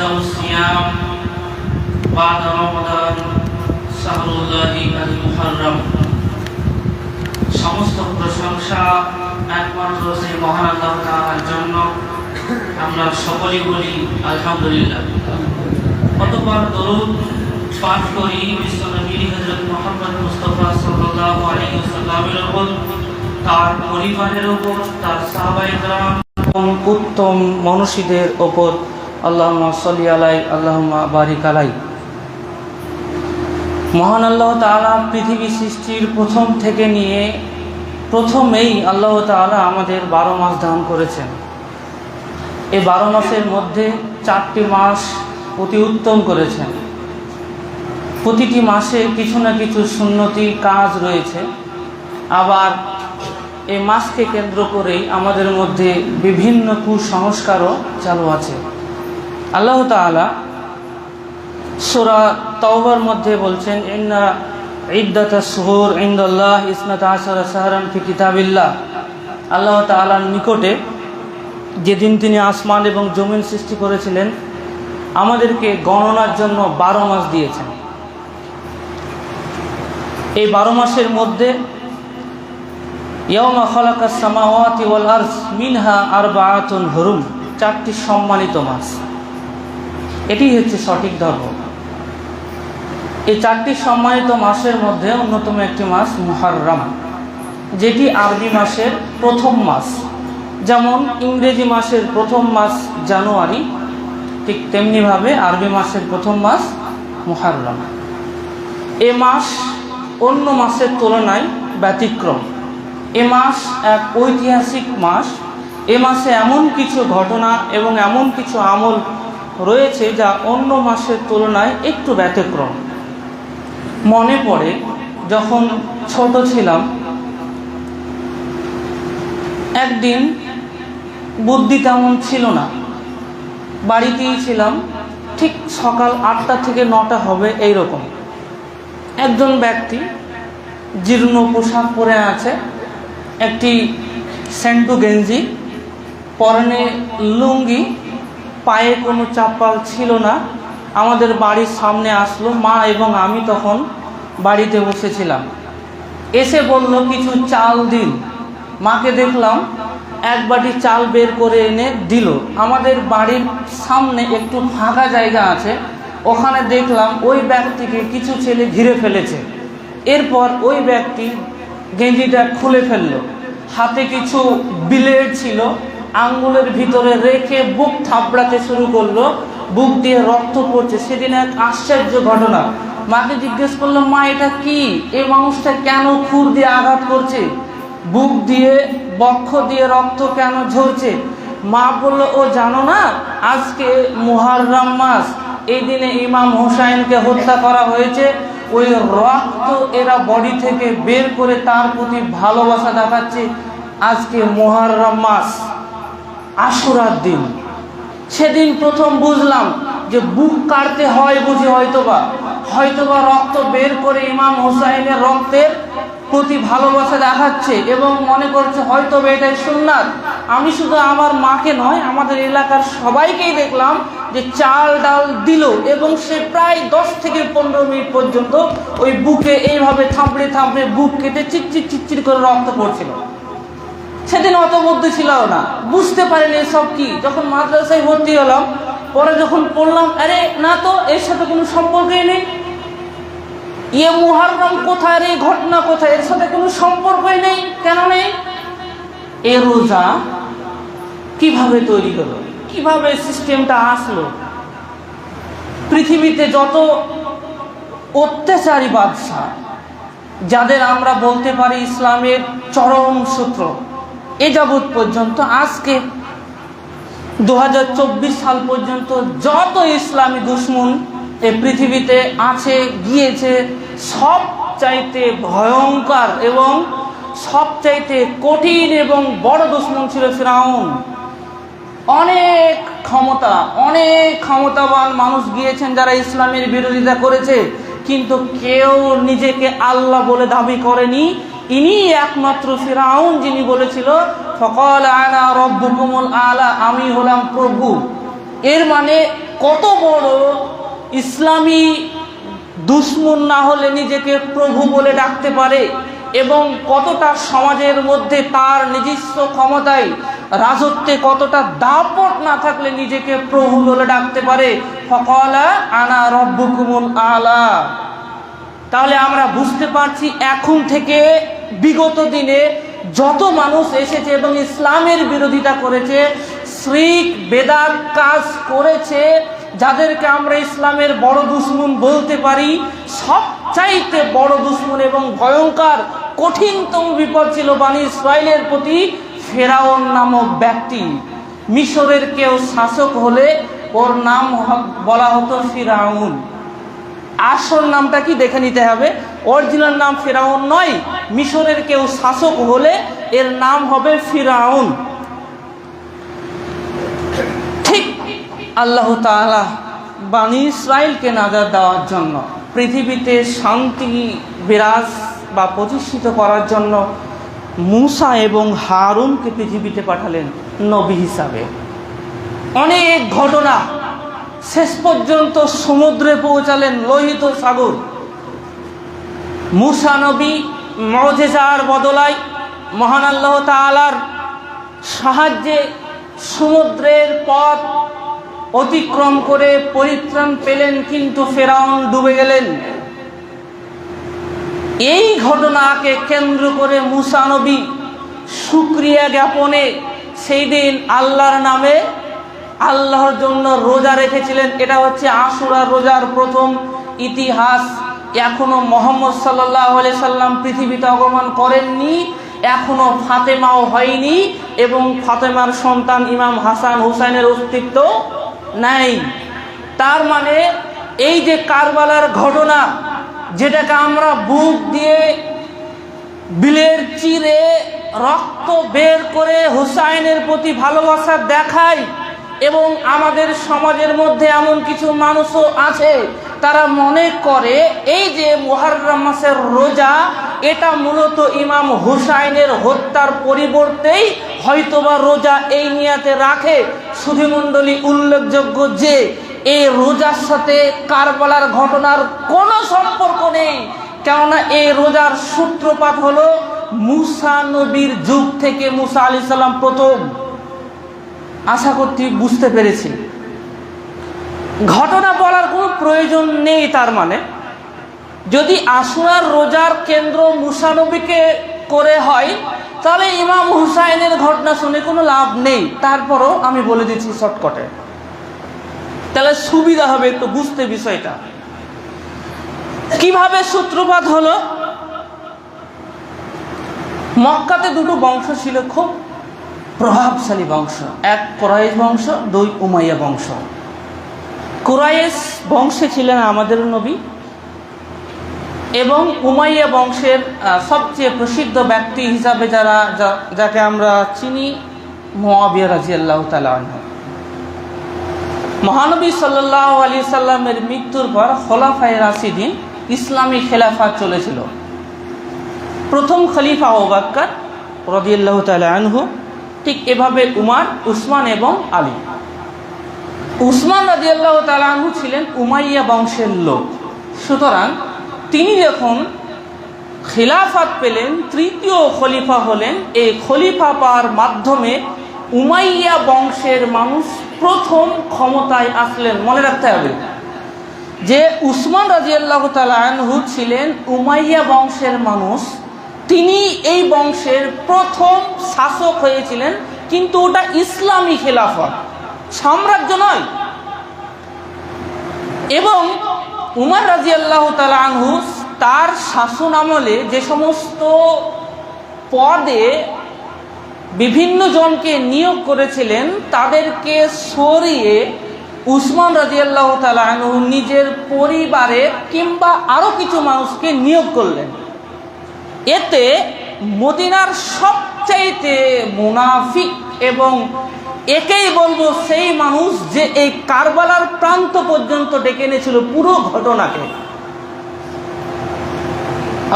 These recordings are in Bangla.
শাহরুস সিয়াম বা'দা রমাদান শাহরুল্লাহি আল মুহররম। সমস্ত প্রশংসা একমাত্র সেই মহান আল্লাহ তাআলার জন্য। আমরা সকলেই বলি আলহামদুলিল্লাহ। অতঃপর দরুদ পাঠ করি বিশ্বনবী হযরত মুহাম্মদ মুস্তাফা সাল্লাল্লাহু আলাইহি ওয়াসাল্লামের উপর, তার পরিবারের উপর, তার সাহাবায়ে কেরাম এবং উত্তম মনীষীদের উপর। আল্লাহুম্মা সাল্লি আলাইহি আল্লাহুম্মা বারিক আলাইহি। মহান আল্লাহ তাআলা পৃথিবী সৃষ্টির প্রথম থেকে নিয়ে প্রথমেই আল্লাহ তাআলা আমাদের 12 মাস দান করেছেন। এই 12 মাসের মধ্যে 4টি মাস অতি উত্তম করেছেন। প্রতিটি মাসে কিছু না কিছু সুন্নতি কাজ রয়েছে। আবার এই মাসকে কেন্দ্র করেই আমাদের মধ্যে বিভিন্ন কুসংস্কারও চালু আছে। আল্লাহ তাআলা সূরা তাওবার মধ্যে বলছেন, ইন্না ইদ্দাতাশ শুহুর ইনদাল্লাহ 12 শাহরান ফি কিতাবিল্লাহ। আল্লাহ তাআলার নিকটে যেদিন তিনি আসমান এবং জমিন সৃষ্টি করেছিলেন, আমাদেরকে গণনার জন্য 12 মাস দিয়েছেন। এই 12 মাসের মধ্যে ইয়াওমা খালাকাস সামাওয়াতি ওয়াল আরদ মিনহা আরবাআতুন হুরুম, 4টি সম্মানিত মাস। এটি হচ্ছে সঠিক ধর্ম। এই 4টি সম্মানিত মাসের মধ্যে অন্যতম একটি মাস মুহররম, যেটি আরবি মাসের প্রথম মাস। যেমন ইংরেজি মাসের প্রথম মাস জানুয়ারি, ঠিক তেমনিভাবে আরবি মাসের প্রথম মাস মুহররম। এ মাস অন্য মাসের তুলনায় ব্যতিক্রম। এ মাস এক ঐতিহাসিক মাস। এ মাসে এমন কিছু ঘটনা এবং এমন কিছু আমল রয়েছে যা অন্য মাসের তুলনায় একটু ব্যতিক্রম। মনে পড়ে যখন ছোট ছিলাম, একদিন বুদ্ধি তেমন ছিল না, বাড়িতেই ছিলাম, ঠিক সকাল 8টা থেকে 9টা হবে এইরকম। একজন ব্যক্তি জীর্ণ পোশাক পরে আছে, একটি সেন্টু গেঞ্জি, পরনে লুঙ্গি, পায়ে কোনো চাপ্পাল ছিল না, আমাদের বাড়ির সামনে আসলো। মা এবং আমি তখন বাড়িতে বসেছিলাম। এসে বলল, কিছু চাল দিন। মাকে দেখলাম এক বাটি চাল বের করে এনে দিল। আমাদের বাড়ির সামনে একটু ফাঁকা জায়গা আছে, ওখানে দেখলাম ওই ব্যক্তিকে কিছু ছেলে ঘিরে ফেলেছে। এরপর ওই ব্যক্তি গেঞ্জিটা খুলে ফেলল, হাতে কিছু ব্লেড ছিল, আঙ্গুলের ভিতরে রেখে বুক থাবড়াতে শুরু করলো, বুক দিয়ে রক্ত পড়ছে। সেদিন এক আশ্চর্য ঘটনা। মাকে জিজ্ঞেস করলাম, মা এটা কি? এই মানুষটা কেন খুর দিয়ে আঘাত করছে? বুক দিয়ে বক্ষ দিয়ে রক্ত কেন ঝরছে? মা বলল, ও জানো না, আজকে মুহররম মাস, এই দিনে ইমাম হুসাইনকে হত্যা করা হয়েছে। ওই রক্ত এরা বডি থেকে বের করে তার প্রতি ভালোবাসা দেখাচ্ছে। আজকে মুহররম মাস, আশুরার দিন। সেদিন প্রথম বুঝলাম যে বুক কাটতে হয় বুঝি হয়তোবা রক্ত বের করে ইমাম হুসাইনের রক্তের প্রতি ভালোবাসা দেখাচ্ছে এবং মনে করছে হয়তোবা এটাই সুন্নাত। আমি শুধু আমার মাকে নয়, আমাদের এলাকার সবাইকেই দেখলাম যে চাল ডাল দিল এবং সে প্রায় 10 থেকে 15 মিনিট পর্যন্ত ওই বুকে এইভাবে থাপড়ে থাপড়ে বুক কেটে চিচ্চির করে রক্ত পড়ছিল। সেদিন অত বুদ্ধি ছিল না, বুঝতে পারিনি এসব কি। যখন মাদ্রাসায় ভর্তি হলাম, পরে যখন পড়লাম, আরে না তো, এর সাথে কোনো সম্পর্কই নেই। ইয়ে মুহররম কোথায়, এই ঘটনা কোথায়, এর সাথে কোনো সম্পর্কই নেই। কেন নেই? এ রোজা কিভাবে তৈরি হলো, কিভাবে সিস্টেমটা আসলো? পৃথিবীতে যত অত্যাচারী বাদশা, যাদের আমরা বলতে পারি ইসলামের চরম সূত্র, এ যাবৎ পর্যন্ত আজকে 2024 সাল পর্যন্ত যত ইসলামী দুশ্মন এই পৃথিবীতে আছে গিয়েছে, সবচাইতে ভয়ঙ্কর এবং সবচাইতে কঠিন এবং বড় দুশ্মন ছিল ফিরআউন। অনেক ক্ষমতাবান মানুষ গিয়েছেন যারা ইসলামের বিরোধিতা করেছে, কিন্তু কেউ নিজেকে আল্লাহ বলে দাবি করেনি। ইনি একমাত্র ফিরআউন যিনি বলেছিল ফাকাল আনা রাব্বুকুমুল আলা, আমি হলাম প্রভু। এর মানে কত বড় ইসলামী দুশ্মন না হলে নিজেকে প্রভু বলে ডাকতে পারে এবং কতটা সমাজের মধ্যে তার নিজস্ব ক্ষমতায় রাজত্বে কতটা দাপট না থাকলে নিজেকে প্রভু বলে ডাকতে পারে। ফাকালা আনা রব্বুকুমুল আলা। তাহলে আমরা বুঝতে পারছি এখন থেকে বিগত দিনে যত মানুষ এসেছে এবং ইসলামের বিরোধিতা করেছে, শিরক বেদাত কাজ করেছে, যাদেরকে আমরা ইসলামের বড় দুশমন বলতে পারি, সবচাইতে বড় দুশমন এবং ভয়ঙ্কর কঠিনতম বিপদ ছিল বনী ইসরাইলের প্রতি ফেরাউন নামক ব্যক্তি। মিশরের কেউ শাসক হলে ওর নাম বলা হতো ফিরাউন। আসল নামটা কি দেখে নিতে হবে, অরিজিনাল নাম ফিরাউন নয়। মিশরের কেউ শাসক হলে এর নাম হবে ফিরাউন। ঠিক আল্লাহ তাআলা বনী ইসরাইলকে নাজাত দেওয়ার জন্য, পৃথিবীতে শান্তি বিরাজ বা প্রতিষ্ঠিত করার জন্য মূসা এবং হারুনকে পৃথিবীতে পাঠালেন নবী হিসাবে। অনেক ঘটনা, শেষ পর্যন্ত সমুদ্রে পৌঁছালেন, লোহিত সাগর। মূসা নবী মুজিজার বদলায় মহান আল্লাহ তাআলার সাহায্যে সমুদ্রের পথ অতিক্রম করে পরিত্রাণ পেলেন, কিন্তু ফেরাউন ডুবে গেলেন। এই ঘটনাকে কেন্দ্র করে মূসা নবী শুকরিয়া জ্ঞাপনে সেই দিন আল্লাহর নামে আল্লাহর জন্য রোজা রেখেছিলেন। এটা হচ্ছে আশুরার রোজার প্রথম ইতিহাস। এখনো মুহাম্মদ সাল্লাল্লাহু আলাইহি সাল্লাম পৃথিবীতে আগমন করেননি, এখনো ফাতেমাও হয়নি এবং ফাতেমার সন্তান ইমাম হাসান হুসাইনের অস্তিত্ব নাই। তার মানে এই যে কারবালার ঘটনা, যেটাকে আমরা বুক দিয়ে বিলের চিরে রক্ত বের করে হুসাইনের প্রতি ভালোবাসা দেখাই, এবং আমাদের সমাজের মধ্যে এমন কিছু মানুষও আছে তারা মনে করে এই যে মুহররম মাসের রোজা, এটা মূলত ইমাম হুসাইনের হত্যার পরিবর্তেই হয়তোবা রোজা এই নিয়াতে রাখে। সুধীমণ্ডলী, উল্লেখযোগ্য যে এই রোজার সাথে কারবালার ঘটনার কোনো সম্পর্ক নেই, কেননা এই রোজার সূত্রপাত হলো মূসা নবীর যুগ থেকে। মূসা আলাইহিস সালাম প্রথম। আশা করছি বুঝতে পেরেছি। ঘটনা বলার কোনো প্রয়োজন নেই। তার মানে যদি আশুরার রোজার কেন্দ্র মূসা নবীকে করে হয়, তাহলে ইমাম হুসাইনের ঘটনা শুনে কোনো লাভ নেই। তারপরও আমি বলে দিচ্ছি শর্টকাটে, তাহলে সুবিধা হবে একটু বুঝতে বিষয়টা। কিভাবে সূত্রপাত হলো? মক্কাতে দুটো বংশ ছিল, খুব প্রভাবশালী বংশ। এক কুরাইশ বংশ, দুই উমাইয়া বংশ। কুরাইশ বংশে ছিলেন আমাদের নবী, এবং উমাইয়া বংশের সবচেয়ে প্রসিদ্ধ ব্যক্তি হিসাবে যাকে আমরা চিনি, মুআবিয়া রাদিয়াল্লাহু তাআলা আনহু। মহানবী সাল্লাল্লাহু আলাইহি সাল্লামের মৃত্যুর পর খোলাফায়ে রাশিদিন ইসলামী খেলাফত চলেছিল। প্রথম খলিফা আবু বকর রাদিয়াল্লাহু তাআলা আনহু, ঠিক এভাবে উমর, উসমান এবং আলী। উসমান রাদিয়াল্লাহু তাআলা আনহু ছিলেন উমাইয়া বংশের লোক। সুতরাং তিনি যখন খিলাফত পেলেন, তৃতীয় খলিফা হলেন। এই খলিফা পাওয়ার মাধ্যমে উমাইয়া বংশের মানুষ প্রথম ক্ষমতায় আসলেন। মনে রাখতে হবে যে উসমান রাদিয়াল্লাহু তাআলা আনহু ছিলেন উমাইয়া বংশের মানুষ। তিনি এই বংশের প্রথম শাসক হয়েছিলেন, কিন্তু ওটা ইসলামী খেলাফত, সাম্রাজ্য নয়। এবং উমর রাদিয়াল্লাহু তাআলা আনহু তার শাসন আমলে যে সমস্ত পদে বিভিন্ন জনকে নিয়োগ করেছিলেন, তাদেরকে সরিয়ে উসমান রাদিয়াল্লাহু তাআলা আনহু নিজের পরিবারে কিংবা আরো কিছু মানুষকে নিয়োগ করলেন। এতে মদিনার সবচাইতে মুনাফিক, এবং একেই বলবো সেই মানুষ যে এই কারবালার প্রান্ত পর্যন্ত ডেকে এনেছিল পুরো ঘটনাকে,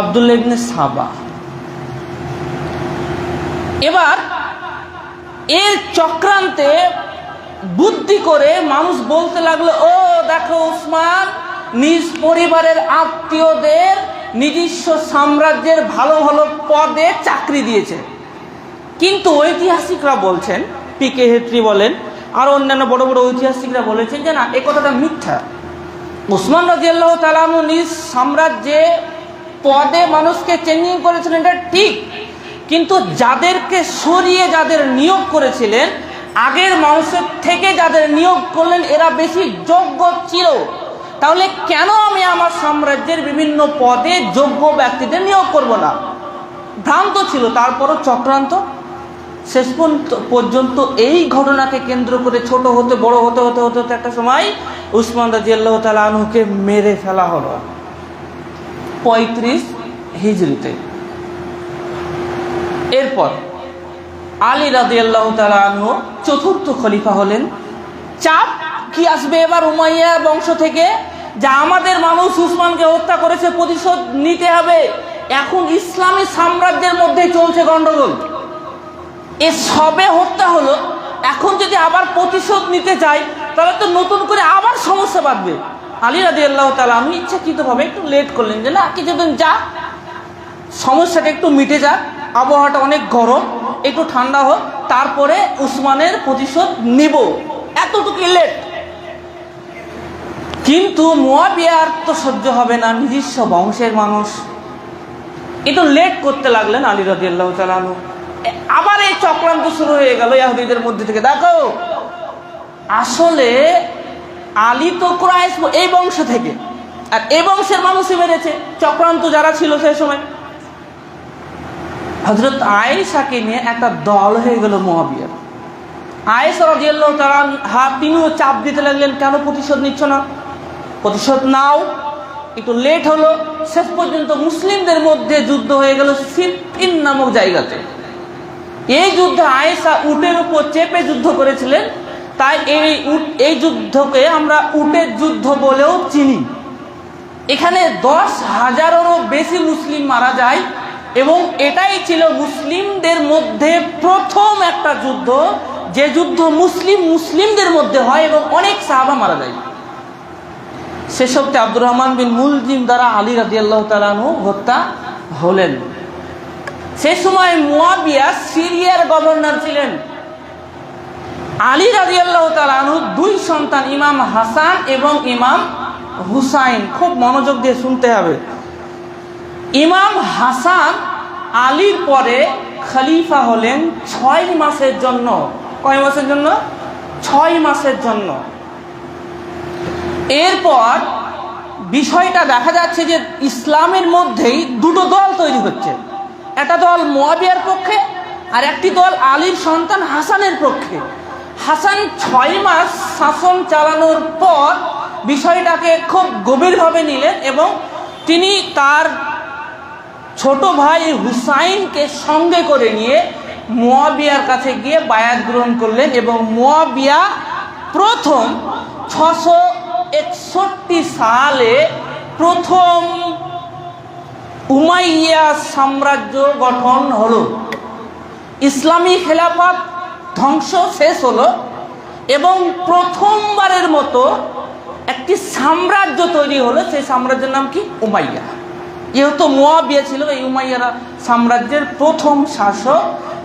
আব্দুল্লাহ ইবনে সাবা। এবার এর চক্রান্তে বুদ্ধি করে মানুষ বলতে লাগলো, ও দেখো উসমান নিজ পরিবারের আত্মীয়দের নিজস্ব সাম্রাজ্যের ভালো ভালো পদে চাকরি দিয়েছে। কিন্তু ঐতিহাসিকরা বলছেন, পিকে হেট্রি বলেন আর অন্যান্য বড় বড় ঐতিহাসিকরা বলেছেন যে না, এ কথাটা মিথ্যা। উসমান রাদিয়াল্লাহু তাআলা আনহু নিজ সাম্রাজ্যে পদে মানুষকে চেঞ্জিং করেছিলেন, এটা ঠিক, কিন্তু যাদেরকে সরিয়ে যাদের নিয়োগ করেছিলেন, আগের মানুষের থেকে যাদের নিয়োগ করলেন এরা বেশি যোগ্য ছিল। তাহলে কেন আমি আমার সাম্রাজ্যের বিভিন্ন পদে যোগ্য ব্যক্তিদের নিয়োগ করব না? ভ্রান্ত ছিল, তারপরও চক্রান্ত। শেষ পর্যন্ত এই ঘটনাকে কেন্দ্র করে ছোট হতে বড় হতে হতে হতে হতে একটা সময় উসমান রাদিয়াল্লাহু তাআলা আনহুকে মেরে ফেলা হলো 35 হিজরিতে। এরপর আলী রাদিয়াল্লাহু তাআলা আনহু চতুর্থ খলিফা হলেন। চাপ কি আসবে এবার উমাইয়া বংশ থেকে, যা আমাদের মানুষ উসমানকে হত্যা করেছে, প্রতিশোধ নিতে হবে। এখন ইসলামী সাম্রাজ্যের মধ্যে চলছে গন্ডগোল, এ সবে হত্যা হলো, এখন যদি আবার প্রতিশোধ নিতে চাই তাহলে তো নতুন করে আবার সমস্যা বাঁধবে। আলী রাদিয়াল্লাহু তাআলা আমি ইচ্ছাকৃতভাবে একটু লেট করলেন যে না, কিছুদিন যাক, সমস্যাটা একটু মিটে যাক, আবহাওয়াটা অনেক গরম, একটু ঠান্ডা হোক, তারপরে উসমানের প্রতিশোধ নিব, এতটুকু লেট। কিন্তু মুয়াবিয়ার তো সহ্য হবে না, নিজস্ব বংশের মানুষ, একটু লেট করতে লাগলেন আলী রাদিয়াল্লাহু তাআলা আনহু। আবার এই চক্রান্ত শুরু হয়ে গেল ইহুদিদের মধ্যে থেকে। দেখো আসলে আলী তো কুরাইশ এই বংশ থেকে, আর এই বংশের মানুষই মেরেছে। চক্রান্ত যারা ছিল সেই সময়, হযরত আয়েশাকে নিয়ে একটা দল হয়ে গেল মুয়াবিয়ার। আয়েশা রাদিয়াল্লাহু তাআলা আনহা তিনিও চাপ দিতে লাগলেন, কেন প্রতিশোধ নিচ্ছ না, প্রতিশোধ নাও। একটু লেট হলো, শেষ পর্যন্ত মুসলিমদের মধ্যে যুদ্ধ হয়ে গেল সিফিন নামক জায়গাতে। এই যুদ্ধে আয়েশা উটের উপর চেপে যুদ্ধ করেছিলেন, তাই এই যুদ্ধকে আমরা উটের যুদ্ধ বলেও চিনি। এখানে 10,000-এরও বেশি মুসলিম মারা যায়, এবং এটাই ছিল মুসলিমদের মধ্যে প্রথম একটা যুদ্ধ, যে যুদ্ধ মুসলিমদের মধ্যে হয় এবং অনেক সাহাবা মারা যায়। শেষোক্তে আব্দুর রহমান বিন মুলজিম দ্বারা আলী রাদিয়াল্লাহু তাআলা আনহু হত্যা হলেন। সে সময় মুয়াবিয়া সিরিয়ার গভর্নর ছিলেন। আলী রাদিয়াল্লাহু তাআলা আনহু দুই সন্তান, ইমাম হাসান এবং ইমাম হুসাইন, খুব মনোযোগ দিয়ে শুনতে হবে। ইমাম হাসান আলীর পরে খলিফা হলেন 6 মাসের জন্য। কয় মাসের জন্য? 6 মাসের জন্য। এরপর বিষয়টা দেখা যাচ্ছে যে ইসলামের মধ্যেই দুটো দল তৈরি হচ্ছে, একটা দল মুয়াবিয়ার পক্ষে আর একটি দল আলীর সন্তান হাসানের পক্ষে। হাসান 6 মাস শাসন চালানোর পর বিষয়টাকে খুব গভীরভাবে নিলেন এবং তিনি তার ছোট ভাই হুসাইনকে সঙ্গে করে নিয়ে মুয়াবিয়ার কাছে গিয়ে বায়াত গ্রহণ করলেন। এবং মুয়াবিয়া প্রথম 661 সালে প্রথম উমাইয়া সাম্রাজ্য গঠন হলো, ইসলামী খেলাফত ধ্বংস শেষ হলো এবং প্রথমবারের মতো একটি সাম্রাজ্য তৈরি হলো। সেই সাম্রাজ্যের নাম কি? উমাইয়া। যেহেতু মুয়াবিয়া ছিল এই উমাইয়া সাম্রাজ্যের প্রথম শাসক,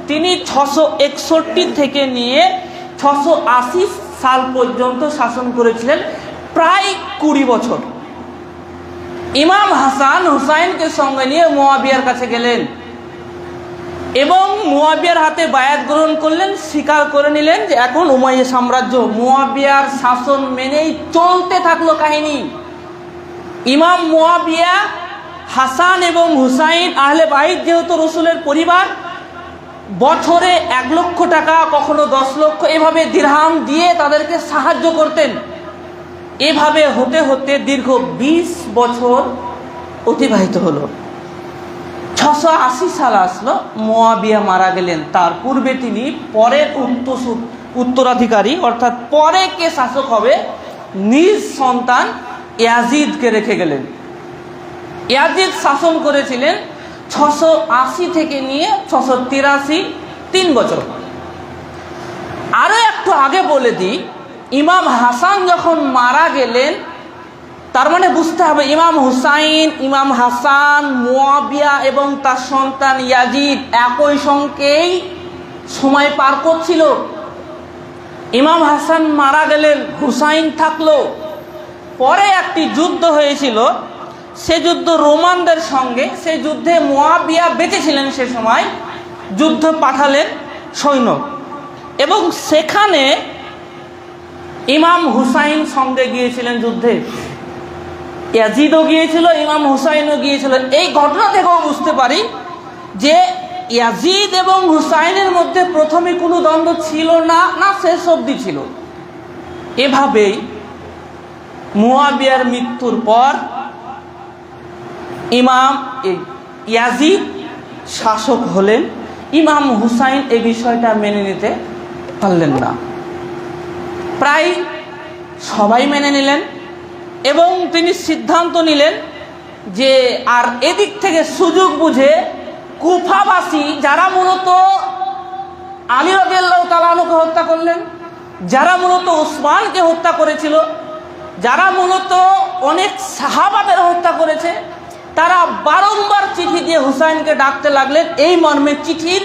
তিনি 661 থেকে নিয়ে 680 সাল পর্যন্ত শাসন করেছিলেন, প্রায় 20 বছর। ইমাম হাসান হুসাইনকে সঙ্গে নিয়ে মুয়াবিয়ার কাছে গেলেন এবং মুয়াবিয়ার হাতে বায়াত গ্রহণ করলেন, স্বীকার করে নিলেন যে এখন উমাইয়া সাম্রাজ্য মুয়াবিয়ার শাসন মেনেই চলতে থাকলো কাহিনী। ইমাম মুয়াবিয়া, হাসান এবং হুসাইন আহলে বাইত, যেহেতু রসুলের পরিবার, বছরে 1 লক্ষ টাকা, কখনো 10 লক্ষ এভাবে দিরহাম দিয়ে তাদেরকে সাহায্য করতেন। এভাবে হতে হতে দীর্ঘ 20 বছর অতিবাহিত হলো। 680 সাল আসলো, মুয়াবিয়া মারা গেলেন। তার পূর্বে তিনি পরের উত্তরাধিকারী, অর্থাৎ পরে কে শাসক হবে, নিজ সন্তান ইয়াজিদকে রেখে গেলেন। ইয়াজিদ শাসন করেছিলেন 680 থেকে নিয়ে 683, 3 বছর। আরো একটা একটু আগে বলে দিই, ইমাম হাসান যখন মারা গেলেন, তার মানে বুঝতে হবে ইমাম হুসাইন, ইমাম হাসান, মুয়াবিয়া এবং তার সন্তান ইয়াজিদ একই সঙ্গেই সময় পার করছিল। ইমাম হাসান মারা গেলেন, হুসাইন থাকলো। পরে একটি যুদ্ধ হয়েছিল, সে যুদ্ধ রোমানদের সঙ্গে, সেই যুদ্ধে মুয়াবিয়া বেঁচে ছিলেন। সে সময় যুদ্ধ পাঠালেন সৈন্য, এবং সেখানে ইমাম হুসাইন সঙ্গে গিয়েছিলেন যুদ্ধে। ইয়াজিদও গিয়েছিল, ইমাম হুসাইনও গিয়েছিল। এই ঘটনা থেকেও বুঝতে পারি যে ইয়াজিদ এবং হুসাইনের মধ্যে প্রথমে কোনো দ্বন্দ্ব ছিল না, না শেষ অবধি ছিল। এভাবেই মুয়াবিয়ার মৃত্যুর পর ইমাম ইয়াজিদ শাসক হলেন। ইমাম হুসাইন এই বিষয়টা মেনে নিতে পারলেন না। প্রায় সবাই মেনে নিলেন এবং তিনি সিদ্ধান্ত নিলেন যে আর এদিক থেকে সুযোগ বুঝে কুফাবাসী, যারা মূলত আলী রাদিয়াল্লাহু তাআলা আনহুকে হত্যা করলেন, যারা মূলত উসমানকে হত্যা করেছিল, যারা মূলত অনেক সাহাবাদের হত্যা করেছে, তারা বারংবার চিঠি দিয়ে হুসাইনকে ডাকতে লাগলেন। এই মর্মে চিঠির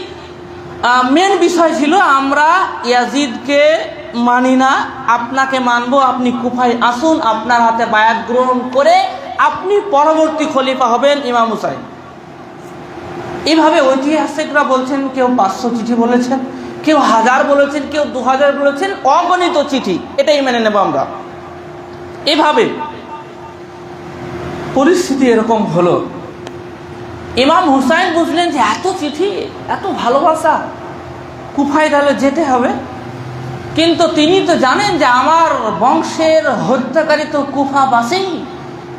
মেন বিষয় ছিল, আমরা ইয়াজিদকে মানি না, আপনাকে মানবো, আপনি কুফায় আসুন, আপনার হাতে বায়াত গ্রহণ করে আপনি পরবর্তী খলিফা হবেন ইমাম হুসাইন। এইভাবে ঐতিহাসিকরা বলছেন, কেউ 500 চিঠি বলেছেন, কেউ 1000 বলেছেন, কেউ 2000 বলেছেন, অগণিত চিঠি। এটাই মেনে নেব আমরা। এভাবে পরিস্থিতি এরকম হলো। ইমাম হুসাইন বুঝলেন যে এত চিঠি, এত ভালোবাসা, কুফায় তাহলে যেতে হবে। কিন্তু তিনি তো জানেন যে আমার বংশের হত্যাকারী তো কুফাবাসী,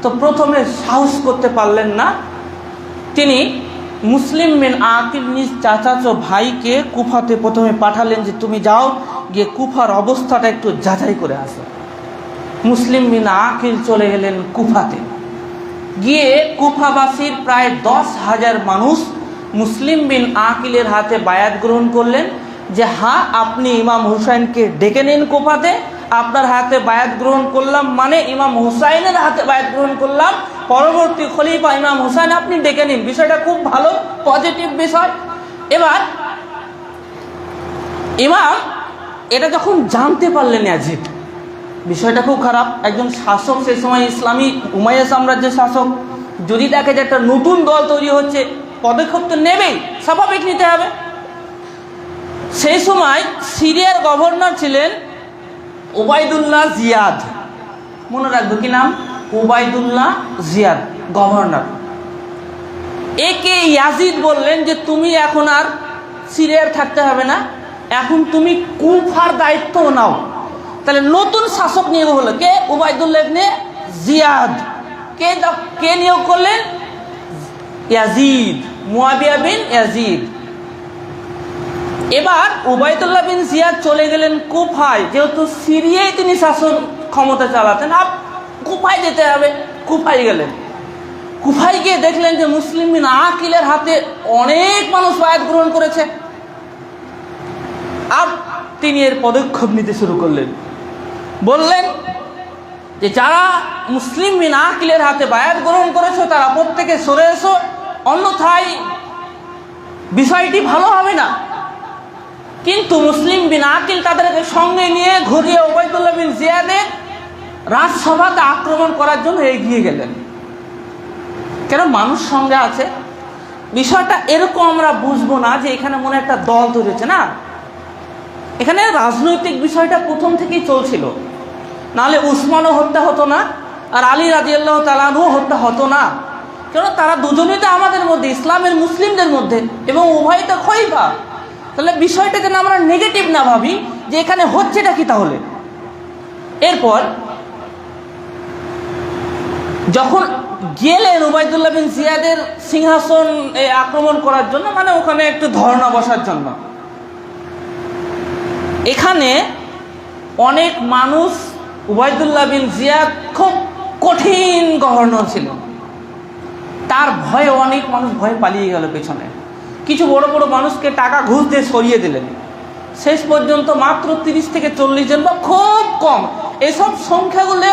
তো প্রথমে সাহস করতে পারলেন না। তিনি মুসলিম বিন আকিল নিজ চাচাতো ভাইকে কুফাতে প্রথমে পাঠালেন যে তুমি যাও, গিয়ে কুফার অবস্থাটা একটু যাচাই করে আসো। মুসলিম বিন আকিল চলে গেলেন কুফাতে। গিয়ে কুফাবাসীর প্রায় 10,000 মানুষ মুসলিম বিন আকিলের হাতে বায়াত গ্রহণ করলেন যে হ্যাঁ, আপনি ইমাম হুসাইনকে ডেকে নিন কুফাতে, আপনার হাতে বায়াত গ্রহণ করলাম মানে ইমাম হুসাইনের হাতে বায়াত গ্রহণ করলাম, পরবর্তী খলিফা ইমাম হুসাইন আপনি ডেকে নিন। বিষয়টা খুব ভালো, পজিটিভ বিষয়। এবার ইমাম এটা যখন জানতে পারলেন ইয়াজিদ, বিষয়টা খুব খারাপ। একজন শাসক, সে সময় ইসলামী উমাইয়া সাম্রাজ্যের শাসক, যদি দেখে যে একটা নতুন দল তৈরি হচ্ছে, পদক্ষেপ তো নেবেই, স্বাভাবিক নিতে হবে। সেই সময় সিরিয়ার গভর্নর ছিলেন ওবায়দুল্লাহ জিয়াদ, মনে রাখবো কি নাম, ওবায়দুল্লাহ জিয়াদ গভর্নর। একে ইয়াজিদ বললেন যে তুমি এখন আর সিরিয়ার থাকতে হবে না, এখন তুমি কুফার দায়িত্ব নাও। তাহলে নতুন শাসক নিয়োগ হলো কে? ওবায়দুল্লাহ ইবনে জিয়াদ। কে নিয়োগ করলেন? ইয়াজিদ, মুয়াবিয়া বিন ইয়াজিদ। এবার ওবায়দুল্লাহ বিন জিয়াদ চলে গেলেন কুফায়, যেহেতু সিরিয়ায় তিনি শাসন ক্ষমতা চালাতেন, কুফায় যেতে হবে। কুফায় গেলেন। কুফায় গিয়ে দেখলেন যে মুসলিম বিন আকিলের হাতে অনেক মানুষ বায়াত গ্রহণ করেছে। আর তিনি এর পদক্ষেপ নিতে শুরু করলেন। বললেন যে যারা মুসলিম বিন আকিলের হাতে বায়াত গ্রহণ করেছে তারা প্রত্যেকে সরে এসো, অন্যথায় বিষয়টি ভালো হবে না। কিন্তু মুসলিম বিন আকিল তাদেরকে সঙ্গে নিয়ে ঘুরিয়ে ওবায়দুল্লাহ বিন জিয়াদের রাজসভাতে আক্রমণ করার জন্য এগিয়ে গেলেন। কেন? মানুষ সঙ্গে আছে। বিষয়টা এরকম আমরা বুঝবো না যে এখানে মনে একটা দল তৈরি হচ্ছে, না, এখানে রাজনৈতিক বিষয়টা প্রথম থেকেই চলছিল। নাহলে উসমানও হত্যা হতো না, আর আলী রাদিয়াল্লাহু তাআলা আনহুও হত্যা হতো না। কেন? তারা দুজনেই তো আমাদের মধ্যে, ইসলামের মুসলিমদের মধ্যে, এবং উভয় তো খলিফা। তাহলে বিষয়টা যেন আমরা নেগেটিভ না ভাবি যে এখানে হচ্ছেটা কি। তাহলে এরপর যখন গেলেন ওবায়দুল্লাহ বিন জিয়াদের সিংহাসন আক্রমণ করার জন্য, মানে ওখানে একটু ধর্ণা বসার জন্য, এখানে অনেক মানুষ, ওবায়দুল্লাহ বিন জিয়াদ খুব কঠিন গভর্নর ছিল, তার ভয়ে অনেক মানুষ ভয়ে পালিয়ে গেল পেছনে। কিছু বড় বড় মানুষকে টাকা ঘুষ দিয়ে সরিয়ে দিলেন। শেষ পর্যন্ত মাত্র 30 থেকে 40 জন বা খুব কম। এসব সংখ্যাগুলো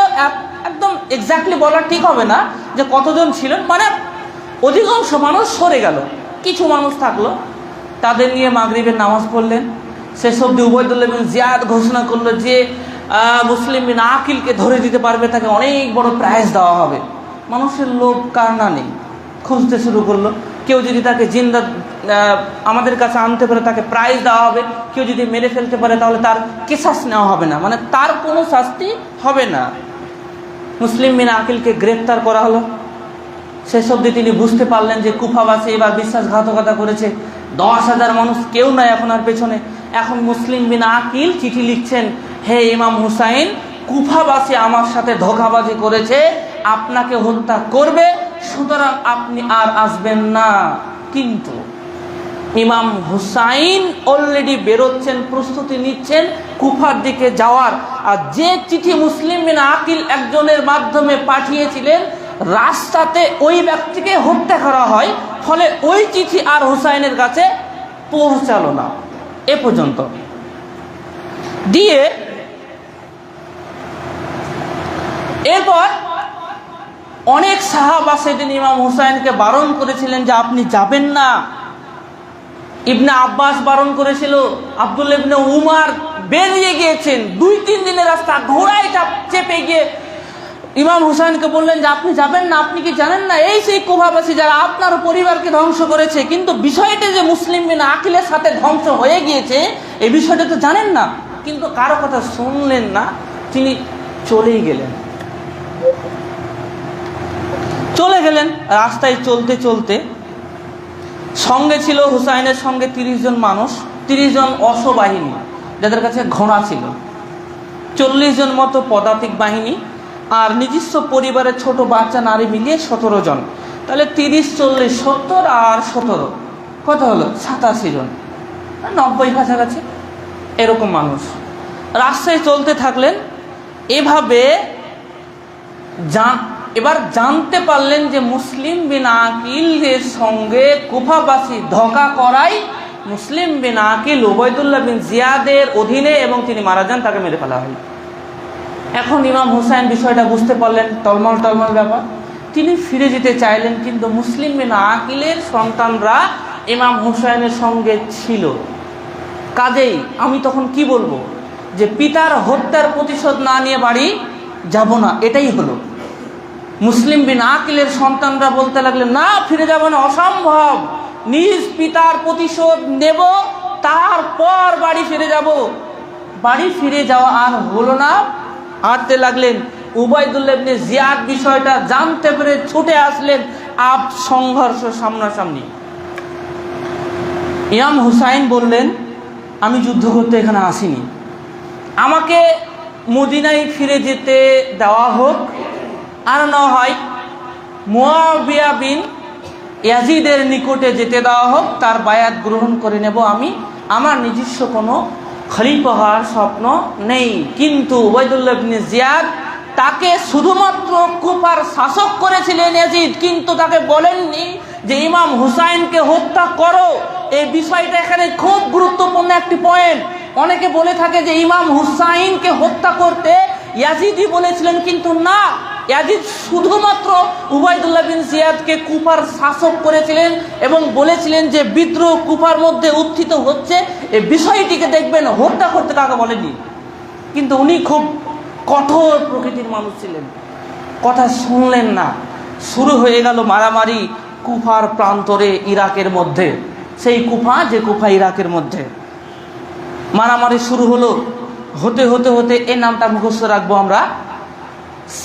একদম এক্স্যাক্টলি বলা ঠিক হবে না যে কতজন ছিলেন, মানে অধিকাংশ মানুষ সরে গেল, কিছু মানুষ থাকলো, তাদের নিয়ে মাগরিবের নামাজ পড়লেন। শেষ অবধি উবাইদুল্লাহ বিন জিয়াদ ঘোষণা করলো যে মুসলিম বিন আকিলকে ধরে দিতে পারবে তাকে অনেক বড় প্রাইজ দেওয়া হবে। মানুষের লোভ কারণা নেই, খুঁজতে শুরু করলো। কেউ যদি তাকে জিন্দা আমাদের কাছে আনতে পারে তাকে প্রাইজ দেওয়া হবে, কেউ যদি মেরে ফেলতে পারে তাহলে তার কেসাস নেওয়া হবে না, মানে তার কোনো শাস্তি হবে না। মুসলিম বিন আকিলকে গ্রেপ্তার করা হলো। শেষ অবধি তিনি বুঝতে পারলেন যে কুফাবাসী এবার বিশ্বাসঘাতকতা করেছে, 10,000 মানুষ কেউ নয় এখন আর পেছনে। এখন মুসলিম বিন আকিল চিঠি লিখছেন, হে ইমাম হুসাইন, কুফাবাসী আমার সাথে ধোঁকাবাজি করেছে, আপনাকে হত্যা করবে, সুতরাং আপনি আর আসবেন না। কিন্তু ইমাম হুসাইন অলরেডি বেরোচ্ছেন, প্রস্তুতি নিচ্ছেন কুফার দিকে যাওয়ার। আর যে চিঠি মুসলিম বিন আকিল একজনের মাধ্যমে পাঠিয়েছিলেন, রাস্তাতে ওই ব্যক্তিকে হত্যা করা হয়, ফলে ওই চিঠি আর হুসাইনের কাছে পৌঁছালো না এ পর্যন্ত। দিয়ে এরপর অনেক সাহাবা সেদিন ইমাম হুসাইনকে বারণ করেছিলেন যে আপনি যাবেন না। ইবনে আব্বাস বারণ করেছিল, আব্দুল্লাহ ইবনে উমার বেরিয়ে গিয়েছেন, 2-3 দিনের রাস্তা ঘোড়ায় চেপে গিয়ে ইমাম হুসাইনকে বললেন যে আপনি যাবেন না, আপনি কি জানেন না এই সেই কুফাবাসী যারা আপনার পরিবারকে ধ্বংস করেছে, কিন্তু বিষয়টা যে মুসলিম বিন আকিলের সাথে ধ্বংস হয়ে গিয়েছে এই বিষয়টা তো জানেন না। কিন্তু কারো কথা শুনলেন না, তিনি চলেই গেলেন। রাস্তায় চলতে চলতে সঙ্গে ছিল হুসাইনের সঙ্গে 30 জন মানুষ, 30 জন অশ্ববাহিনী যাদের কাছে ঘোড়া ছিল, 40 জন মতো পদাতিক বাহিনী, আর নিজস্ব পরিবারের ছোট বাচ্চা নারী মিলিয়ে 17 জন। তাহলে 30, 40, 70 আর 17 কত হলো? 87 জন, 90 কাছাকাছি এরকম মানুষ রাস্তায় চলতে থাকলেন। এভাবে এবার জানতে পারলেন যে মুসলিম বিন আকিলের সঙ্গে কুফাবাসী ধোঁকা করাই মুসলিম বিন আকিল উবাইদুল্লাহ বিন জিয়াদের অধীনে, এবং তিনি মারা যান, তাকে মেরে ফেলা হয়। এখন ইমাম হুসাইন বিষয়টা বুঝতে পারলেন, টলমল ব্যাপার, তিনি ফিরে যেতে চাইলেন, কিন্তু মুসলিম বিন আকিলের সন্তানরা ইমাম হুসাইনের সঙ্গে ছিল। কাজেই আমি তখন কি বলবো যে পিতার হত্যার প্রতিশোধ না নিয়ে বাড়ি যাব না, এটাই হলো। মুসলিম বিন আকিলের সন্তানরা বলতে লাগলেন, না, ফিরে যাব না, অসম্ভব, নিজ পিতার প্রতিশোধ নেব, তারপর বাড়ি ফিরে যাব। বাড়ি ফিরে যাওয়া আর হলো না, হাঁটতে লাগলেন। উবাইদুল্লাহ ইবনে জিয়াদ বিষয়টা জানতে পেরে ছুটে আসলেন, সংঘর্ষ সামনাসামনি। ইমাম হুসাইন বললেন, আমি যুদ্ধ করতে এখানে আসিনি, আমাকে মদিনায় ফিরে যেতে দেওয়া হোক, আর না হয় মুয়াবিয়া বিন ইয়াজিদের নিকটে যেতে দেওয়া হোক, তার বায়াত গ্রহণ করে নেব আমি, আমার নিজস্ব কোনো খলিফা হওয়ার স্বপ্ন নেই। কিন্তু উবাইদুল্লাহ ইবনে জিয়াদ তাকে শুধুমাত্র কুফার শাসক করেছিলেন ইয়াজিদ, কিন্তু তাকে বলেননি যে ইমাম হুসাইনকে হত্যা করো। এই বিষয়টা এখানে খুব গুরুত্বপূর্ণ একটি পয়েন্ট। অনেকে বলে থাকে যে ইমাম হুসাইনকে হত্যা করতে ইয়াজিদই বলেছিলেন, কিন্তু না, ইয়াজিদ শুধুমাত্র উবাইদুল্লাহ বিন জিয়াদকে কুফার শাসক করেছিলেন এবং বলেছিলেন যে বিদ্রোহ কুফার মধ্যে উত্থিত হচ্ছে, এই বিষয়টিকে দেখবেন, হত্যা করতে কাকে বলেনি। কিন্তু উনি খুব কঠোর প্রকৃতির মানুষ ছিলেন, কথা শুনলেন না। শুরু হয়ে গেল মারামারি কুফার প্রান্তরে, ইরাকের মধ্যে, সেই কুফা যে কুফা ইরাকের মধ্যে মারামারি শুরু হলো। হতে হতে হতে এই নামটা মুখস্থ রাখবো আমরা,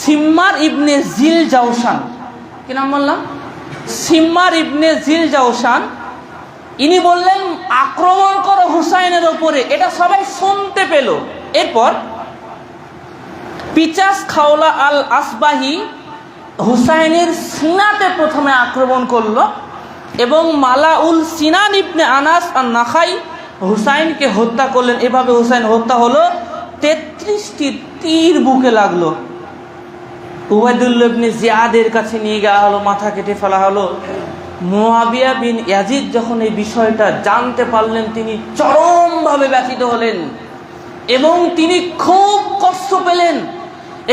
সিম্মার ইবনে জিল জাওশান। কি নাম বললাম? সিম্মার ইবনে জিল জাওশান। ইনি বললেন আক্রমণ করো হুসাইনের ওপরে, এটা সবাই শুনতে পেল। এরপর পিচাস খাওলা আল আসবাহি হুসাইনের সিনাতে প্রথমে আক্রমণ করলো এবং মালাউল সিনান ইবনে আনাস আর নাখাই হুসাইনকে হত্যা করলেন। এভাবে হুসাইন হত্যা হলো, 33টি তীর বুকে লাগলো। উবাইদুল্লাহ ইবনে জিয়াদের কাছে নিয়ে যাওয়া হলো, মাথা কেটে ফেলা হলো। মুআবিয়া বিন ইয়াজিদ যখন এই বিষয়টা জানতে পারলেন, তিনি চরমভাবে ব্যথিত হলেন এবং তিনি খুব কষ্ট পেলেন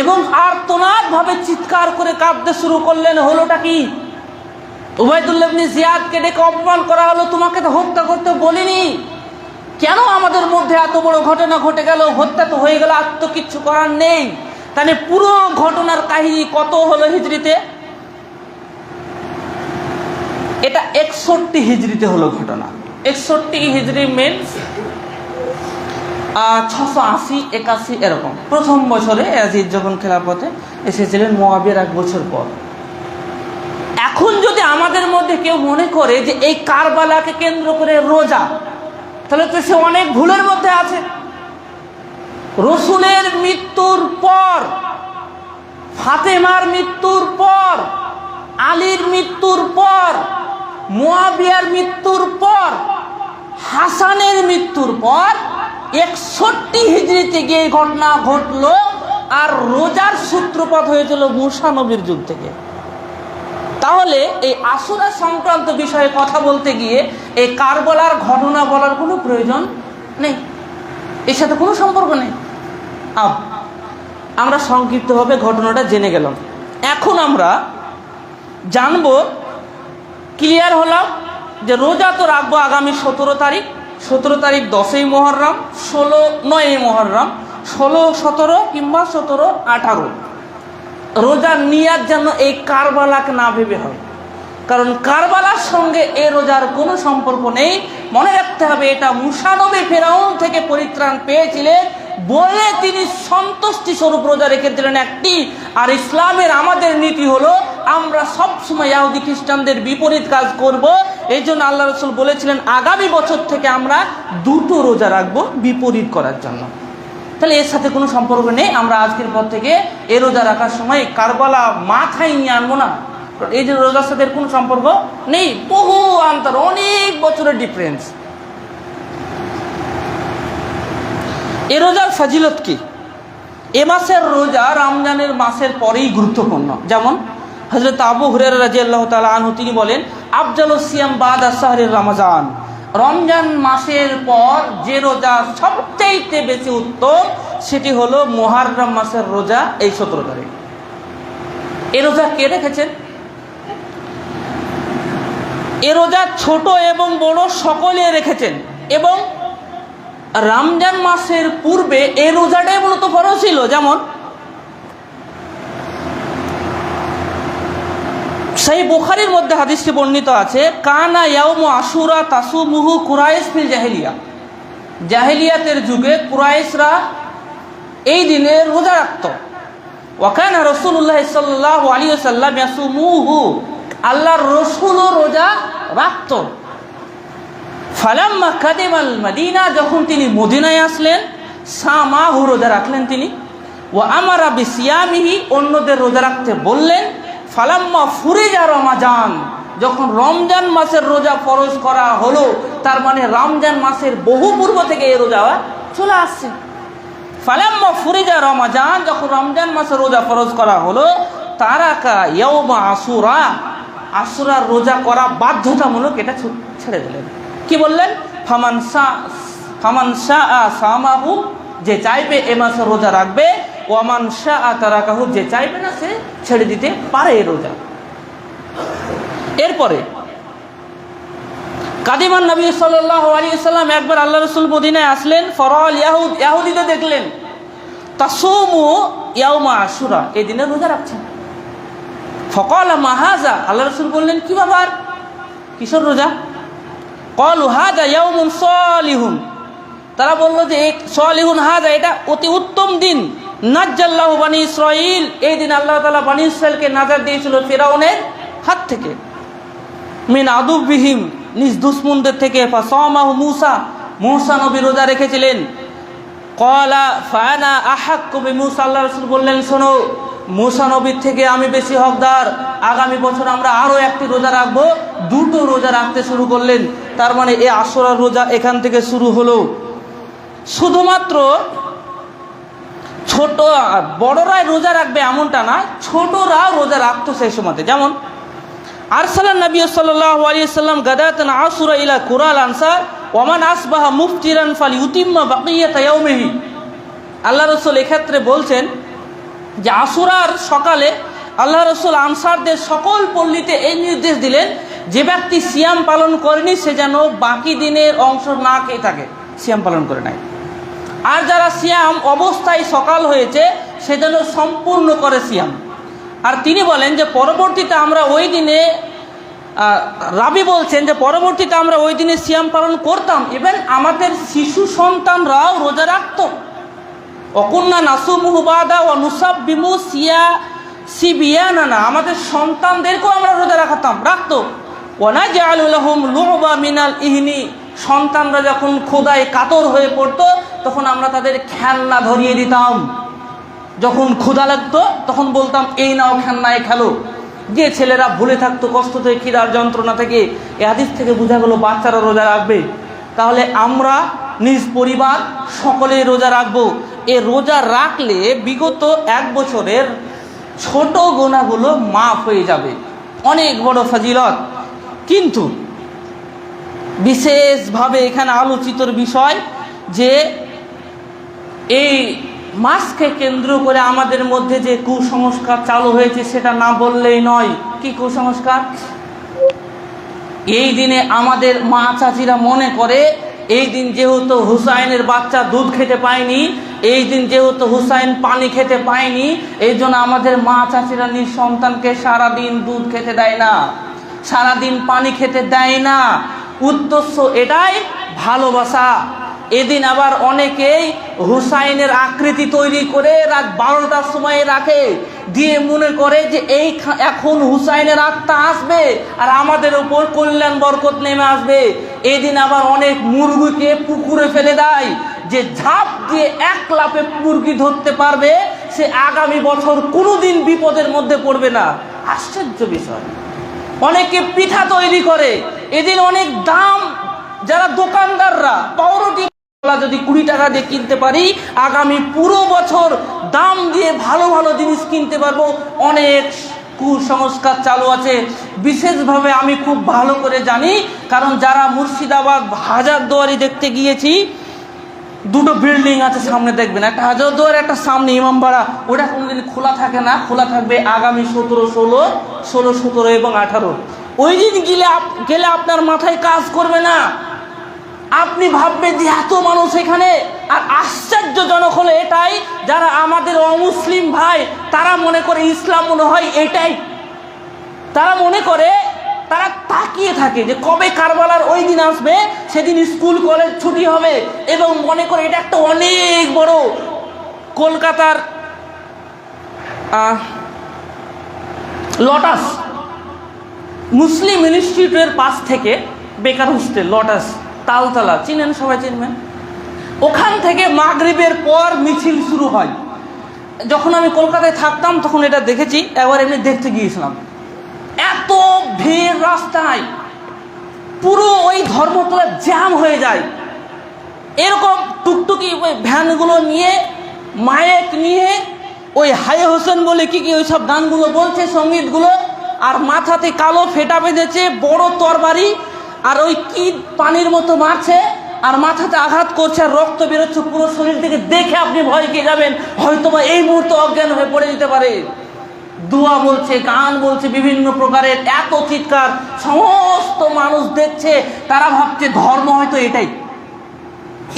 এবং আর্তনাদভাবে চিৎকার করে কাঁদতে শুরু করলেন। হলোটা কি? উবাইদুল্লাহ ইবনে জিয়াদকে ডেকে অপমান করা হলো, তোমাকে তো হত্যা করতে বলিনি, কেন আমাদের মধ্যে এত বড় ঘটনা ঘটে গেল? হত্যা তো হয়ে গেল, আর তো কিচ্ছু করার নেই। তাহলে পুরো ঘটনার কাহিনী কত হলো হিজরিতে? এটা 61 হিজরিতে হলো ঘটনা। 61 হিজরি মিনস 680 81 এরকম। প্রথম বছরে ইয়াজিদ যখন খেলাফতে এসেছিলেন, মুআবিয়ার 1 বছর পর। এখন যদি আমাদের মধ্যে কেউ মনে করে যে এই কারবালাকে কেন্দ্র করে রোজা, তাহলে তো সে অনেক ভুলের মধ্যে আছে। রসুলের মৃত্যুর পর, ফাতেমার মৃত্যুর পর, আলীর মৃত্যুর পর, মুআবিয়ার মৃত্যুর পর, হাসানের মৃত্যুর পর 61 হিজরিতে গিয়ে ঘটনা ঘটলো। আর রোজার সূত্রপাত হয়েছিল মুসা নবীর যুগ থেকে। তাহলে এই আশুরা সংক্রান্ত বিষয়ে কথা বলতে গিয়ে এই কারবালার ঘটনা বলার কোনো প্রয়োজন নেই, এর সাথে কোনো সম্পর্ক নেই। আমরা সংক্ষিপ্তভাবে ঘটনাটা জেনে গেলাম। এখন আমরা জানবো, ক্লিয়ার হলাম যে রোজা তো রাখবো আগামী 17 তারিখ। 17 তারিখ 10ই মুহররম, 9ই মুহররম, 16, 17 কিংবা 17, 18 রোজার নিয়াত যেন এই কারবালাকে না ভেবে হয়, কারণ কারবালার সঙ্গে এ রোজার কোনো সম্পর্ক নেই। মনে রাখতে হবে, এটা মুসা নবী ফেরাউন থেকে পরিত্রাণ পেয়েছিলেন বলে তিনি সন্তুষ্টি স্বরূপ রোজা রেখেছিলেন একটি। আর ইসলামের আমাদের নীতি হলো আমরা সবসময় ইহুদি খ্রিস্টানদের বিপরীত কাজ করব। এই জন্য আল্লাহ রসুল বলেছিলেন আগামী বছর থেকে আমরা 2টো রোজা রাখবো বিপরীত করার জন্য। তাহলে এর সাথে কোনো সম্পর্ক নেই। আমরা আজকের পর থেকে এ রোজা রাখার সময় কারবালা মাথায় নিয়ে আনবো না। এই যে রোজার সাথে কোনো সম্পর্ক নেই, বহু অন্তর, অনেক বছরের ডিফারেন্স। এ রোজার ফজিলত কি? এ মাসের রোজা রমজানের মাসের পরেই গুরুত্বপূর্ণ। যেমন হযরত আবু হুরায়রা রাদিয়াল্লাহু তাআলা আনহু তিনি বলেন, আফজালুস সিয়াম বাদা শাহরি রমজান, রমজান মাসের পর যে রোজা সবচেয়ে বেশি উত্তম সেটি হলো মুহররম মাসের রোজা, এই 17 তারিখ। এ রোজা কে রেখেছেন? এ রোজা ছোট এবং বড় সকলে রেখেছেন। এবং রমজান মাসের পূর্বে এই রোজাটাই মূলত ফরজ ছিল। যেমন সহিহ বুখারীর মধ্যে হাদিসটি বর্ণিত আছে, কানা ইয়াউমু আশুরা তাসুমুহু কুরাইশ ফিল জাহেলিয়া, জাহেলিয়াতের যুগে কুরাইশরা এই দিনে রোজা রাখত। ওয়া কানা রাসূলুল্লাহ সাল্লাল্লাহু আলাইহি ওয়াসাল্লাম ইয়াসুমুহু, আল্লাহর রাসূলও রোজা রাখত। ফালাম্মা কাদিমাল মদিনা, যখন তিনি মদিনায় আসলেন, সামাহু, রোজা রাখলেন তিনি। ওয়া আমারা বিসিয়ামিহি, অন্যদের রোজা রাখতে বললেন। ফালাম্মা ফুরিজা রমাজান, যখন রমজান মাসের রোজা ফরজ করা হলো, তার মানে রমজান মাসের বহু পূর্ব থেকে এই রোজা চলে আসছে। ফালাম্মা ফুরিজা রমাজান, যখন রমজান মাসের রোজা ফরজ করা হলো, তারাকা ইয়াউমা আশুরা, আশুরার রোজা করা বাধ্যতামূলক, এটা ছেড়ে দিলেন। কি বললেন? ফামান শাআ সামাহু, যে চাইবে এ মাসে রোজা রাখবে, ওয়ামান শাআ তারাকাহু, যে চাইবে না সে ছেড়ে দিতে পারে এই রোজা। এরপরে কাদিমান নবী সাল্লাল্লাহু আলাইহি ওয়াসাল্লাম একবার আল্লাহ রাসূল মদিনায় আসলেন। ফরাল ইয়াহুদীদের দেখলেন তাসুমু ইয়াউমা আশুরা, এই দিনে রোজা রাখছেন। ফাকালা মা হাযা, আল্লাহ রাসূল বললেন কি ব্যাপার, কিসের রোজা? ক্বালু হাযা ইয়াউমুন সালিহুন, তারা বলল যে সালিহুন হাযা, এটা অতি উত্তম দিন। নাজ্জাল্লাহু বানি ইসরাঈল, এই দিন আল্লাহ তাআলা বানি ইসরাঈলকে নাজাত দিয়েছিল ফিরাউনের হাত থেকে। মিন আদুবিহিম, নিজ দুশমনদের থেকে। ফাসামাহু মূসা, মূসা নবী রোজা রেখেছিলেন। ক্বালা ফানা আহাক্কু বিমূসা, আল্লাহ রাসূল বললেন শোনো, মূসা নবীর থেকে আমি বেশি হকদার। আগামী বছর আমরা আরো একটি রোজা রাখবো। 2টো রোজা রাখতে শুরু করলেন। তার মানে এই আশুরার রোজা এখান থেকে শুরু হলো। শুধুমাত্র ছোট বড়রাই রোজা রাখবে এমনটা না, ছোটরাও রোজা রাখতো সেই সময়তে। যেমন আরসালান নবী সাল্লাল্লাহু আলাইহি ওয়াসাল্লাম গাদাতান আসুরা ইলা কুরাল আনসার ওয়া মান আসবাহা মুফতিরান ফালিউতিম্মা বাকিয়াতা ইয়াউমিহি। আল্লাহ রাসূল এক্ষেত্রে বলছেন যে আশুরার সকালে আল্লাহ রাসূল আনসারদের সকল পল্লীতে এই নির্দেশ দিলেন, যে ব্যক্তি সিয়াম পালন করেনি সে যেন বাকি দিনের অংশ না খেয়ে থাকে, সিয়াম পালন করে নাই। আর যারা সিয়াম অবস্থায় সকাল হয়েছে সে যেন সম্পূর্ণ করে সিয়াম। আর তিনি বলেন যে পরবর্তীতে আমরা ওই দিনে রাবি বলছেন যে পরবর্তীতে আমরা ওই দিনে সিয়াম পালন করতাম, ইভেন আমাদের শিশু সন্তানরাও রোজা রাখত। অকুন্না নাসুমুহু বাদা ওয়া নুসাব্বিমু সিবিয়ানানা, আমাদের সন্তানদেরকেও আমরা রোজা রাখতো। ওয়া নাজআলু লাহুম লু'বা মিনাল ইহনি, সন্তানরা যখন ক্ষুধায় কাতর হয়ে পড়তো তখন আমরা তাদের খেলনা ধরিয়ে দিতাম। যখন ক্ষুধা লাগতো তখন বলতাম এই নাও খেলনায় খেলো। যে ছেলেরা ভুলে থাকতো কষ্ট থেকে, খিদার যন্ত্রণা থেকে, এ হাদিস থেকে বোঝা গেল বাচ্চারা রোজা রাখবে। তাহলে আমরা নিজ পরিবার সকলেই রোজা রাখবো। এ রোজা রাখলে বিগত এক বছরের ছোট গুনাহগুলো মাফ হয়ে যাবে, অনেক বড় ফজিলত। কিন্তু বিশেষভাবে এখানে আলোচিত বিষয় যে এই মাসকে কেন্দ্র করে আমাদের মধ্যে যে কুসংস্কার চালু হয়েছে সেটা না বললেই নয়। কি কুসংস্কার? এই দিনে আমাদের মা চাচিরা মনে করে এই দিন যেহেতু হুসাইনের বাচ্চা দুধ খেতে পায়নি, এই দিন যেহেতু হুসাইন পানি খেতে পায়নি, এই জন্য আমাদের মা চাচিরা নিজ সন্তানকে সারাদিন দুধ খেতে দেয় না, সারাদিন পানি খেতে দেয় না। উদ্দেশ্য এটাই ভালোবাসা। এদিন আবার অনেকেই হুসাইনের আকৃতি তৈরি করে রাত 12টার সময় রাখে, দিয়ে মনে করে যে এই এখন হুসাইনের আত্মা আসবে আর আমাদের উপর কল্যাণ বরকত নেমে আসবে। এদিন আবার অনেক মুরগিকে পুকুরে ফেলে দেয়, যে ঝাঁপ দিয়ে এক লাফে মুরগি ধরতে পারবে সে আগামী বছর কোনোদিন বিপদের মধ্যে পড়বে না। আশ্চর্য বিষয়। অনেকে পিঠা তৈরি করে, এদিন অনেক দাম। যারা দোকানদাররা পাউরুটি যদি 20 টাকা দিয়ে কিনতে পারি, আগামী পুরো বছর দাম দিয়ে ভালো ভালো জিনিস কিনতে পারবো। অনেক কুসংস্কার চালু আছে। বিশেষভাবে আমি খুব ভালো করে জানি, কারণ যারা মুর্শিদাবাদ হাজারদুয়ারি দেখতে গিয়েছি, দুটো বিল্ডিং আছে সামনে, দেখবেন একটা হাজারদুয়ারি, একটা সামনে ইমামবাড়া। ওটা কোনোদিন খোলা থাকে না, খোলা থাকবে আগামী 17, 16, 17 এবং 18। ওই দিন গেলে আপনার মাথায় কাজ করবে না, আপনি ভাববেন যে এত মানুষ এখানে। আর আশ্চর্যজনক হলো এটাই, যারা আমাদের অমুসলিম ভাই তারা মনে করে ইসলাম মনে হয় এটাই। তারা মনে করে, তারা তাকিয়ে থাকে যে কবে কারবালার ওই দিন আসবে, সেদিন স্কুল কলেজ ছুটি হবে, এবং মনে করে এটা একটা অনেক বড়। কলকাতার লটাস মুসলিম ইনস্টিটিউটের পাশ থেকে বেকার হোস্টেল লটাস, তালতলা, চিনেন, সবাই চিনবেন। ওখান থেকে মাগরিবের পর মিছিল শুরু হয়। যখন আমি কলকাতায় থাকতাম তখন এটা দেখেছি, একবার এমনি দেখতে গিয়েছিলাম। এত ভিড় রাস্তায়, পুরো ওই ধর্মতলা জ্যাম হয়ে যায়। এরকম টুকটুকি ওই ভ্যানগুলো নিয়ে, মাইক নিয়ে, ওই হাই হোসেন বলে কি ওই সব গানগুলো বলছে, সঙ্গীতগুলো, আর মাথাতে কালো ফেটা বেঁধেছে, বড় তরবারি, আর ওই কি পানির মতো মারছে, আর মাথাতে আঘাত করছে, আর রক্ত বেরোচ্ছে পুরো শরীর থেকে। দেখে আপনি ভয় খেয়ে যাবেন, হয়তো বা এই মুহূর্তে অজ্ঞান হয়ে পড়ে যেতে পারে। দোয়া বলছে, গান বলছে, বিভিন্ন প্রকারের, এত চিৎকার, সমস্ত মানুষ দেখছে। তারা ভাবছে ধর্ম হয়তো এটাই,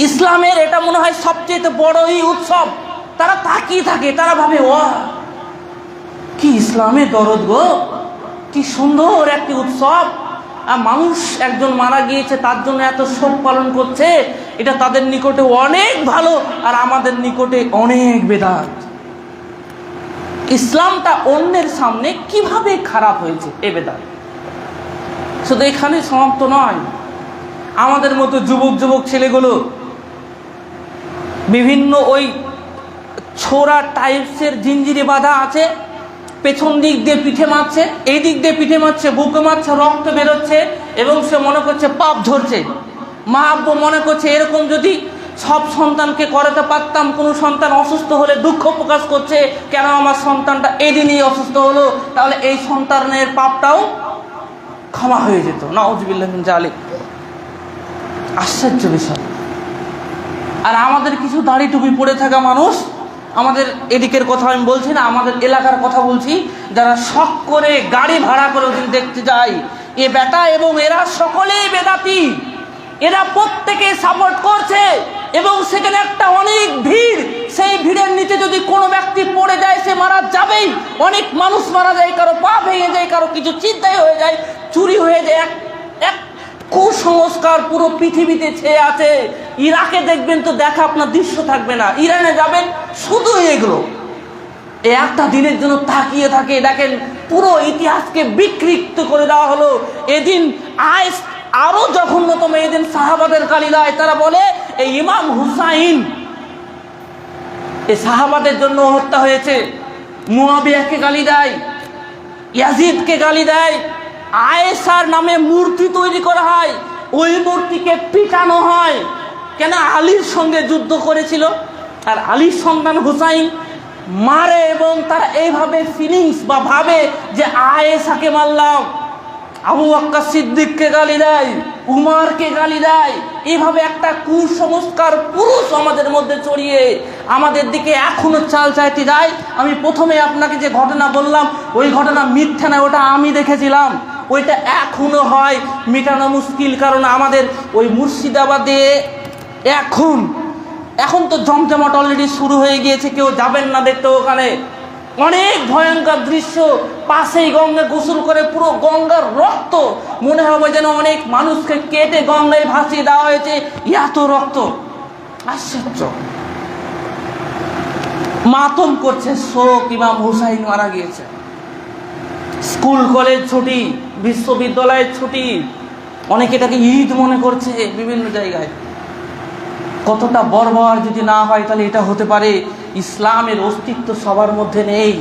ইসলামের এটা মনে হয় সবচেয়ে বড়ই উৎসব। তারা তাকিয়ে থাকে, তারা ভাবে ও কি ইসলামের দরদ গো, কি সুন্দর একটি উৎসব। আর মানুষ একজন মারা গিয়েছে, তার জন্য এত শোক পালন করছে, এটা তাদের নিকটে অনেক ভালো, আর আমাদের নিকটে অনেক বেদাত। ইসলামটা অন্যের সামনে কিভাবে খারাপ হয়েছে এ বেদাত। শুধু এখানে সমাপ্ত নয়, আমাদের মতো যুবক ছেলেগুলো বিভিন্ন ওই ছোড়া টাইপসের জিঞ্জিরে বাঁধা আছে, পেছন দিক দিয়ে পিঠে মারছে, এই দিক দিয়ে পিঠে মারছে, বুকে মারছে, রক্ত বেরোচ্ছে, এবং সে মনে করছে পাপ ঝরছে। মা আব্বু মনে করছে এরকম যদি সব সন্তানকে করাতে পারতাম, কোনো সন্তান অসুস্থ হলে দুঃখ প্রকাশ করছে, কেন আমার সন্তানটা এদিনই অসুস্থ হলো, তাহলে এই সন্তানের পাপটাও ক্ষমা হয়ে যেত। নাউযুবিল্লাহি মিন যালিক। আশ্চর্য বিষয়। আর আমাদের কিছু দাড়ি টুপি পরে থাকা মানুষ, আমাদের এদিকের কথা আমি বলছি না, আমাদের এলাকার কথা বলছি, যারা শখ করে গাড়ি ভাড়া করে ওদিন দেখতে যায়, এ বেটা এবং এরা সকলেই বেদাতি, এরা প্রত্যেকে সাপোর্ট করছে এবং সেখানে একটা অনেক ভিড়, সেই ভিড়ের নিচে যদি কোনো ব্যক্তি পড়ে যায় সে মারা যাবেই। অনেক মানুষ মারা যায়, কারো পা ভেঙে যায়, কারো কিছু চিন্তাই হয়ে যায়, চুরি হয়ে যায়। এক কুসংস্কার পুরো পৃথিবীতে ছেয়ে আছে। ইরাকে দেখবেন তো দেখা আপনার দৃশ্য থাকবে না, ইরানে যাবেন শুধু এগুলো। একটা দিনের জন্য তাকিয়ে থাকে, দেখেন পুরো ইতিহাসকে বিকৃত করে দেওয়া হলো। এদিন আরো জঘন্যতম, এদিন সাহাবাদের গালি দেয়। তারা বলে এই ইমাম হুসাইন এই সাহাবাদের জন্য হত্যা হয়েছে। মুয়াবিয়াকে গালি দেয়, ইয়াজিদকে গালি দেয়। আয়েশার নামে মূর্তি তৈরি করা হয়, ওই মূর্তিকে পিটানো হয়। কেন? আলীর সঙ্গে যুদ্ধ করেছিল আর আলীর সন্তান হুসাইন মারে, এবং তারা এইভাবে ফিলিংস বা ভাবে যে আয়েশাকে মারলাম। আবু বকর সিদ্দিককে গালি দেয়, উমারকে গালি দেয়। এইভাবে একটা কুসংস্কার পুরুষ আমাদের মধ্যে ছড়িয়ে আমাদের দিকে এখনো চাল চাইতে যায়। আমি প্রথমে আপনাকে যে ঘটনা বললাম, ওই ঘটনা মিথ্যা না, ওটা আমি দেখেছিলাম। ওইটা এখনো হয়, মেটানো মুশকিল। কারণ আমাদের ওই মুর্শিদাবাদে এখন তো জমজমাট অলরেডি শুরু হয়ে গিয়েছে, কেউ যাবেন না দেখতে। ওখানে অনেক ভয়ঙ্কর দৃশ্য, পাশেই গঙ্গা গোসল করে পুরো গঙ্গার রক্ত, মনে হবে যেন অনেক মানুষকে কেটে গঙ্গায় ভাসিয়ে দেওয়া হয়েছে, এত রক্ত। আশ্চর্য। মাতম করছে, শোক, ইমাম হুসাইন মারা গিয়েছে। স্কুল কলেজ ছুটি, বিশ্ববিদ্যালয়ের ছুটি, অনেকে এটাকে ঈদ মনে করছে বিভিন্ন জায়গায়। কতটা বর্বর যদি না হয় তাহলে এটা হতে পারে ইসলামের অস্তিত্ব সবার মধ্যে নেই।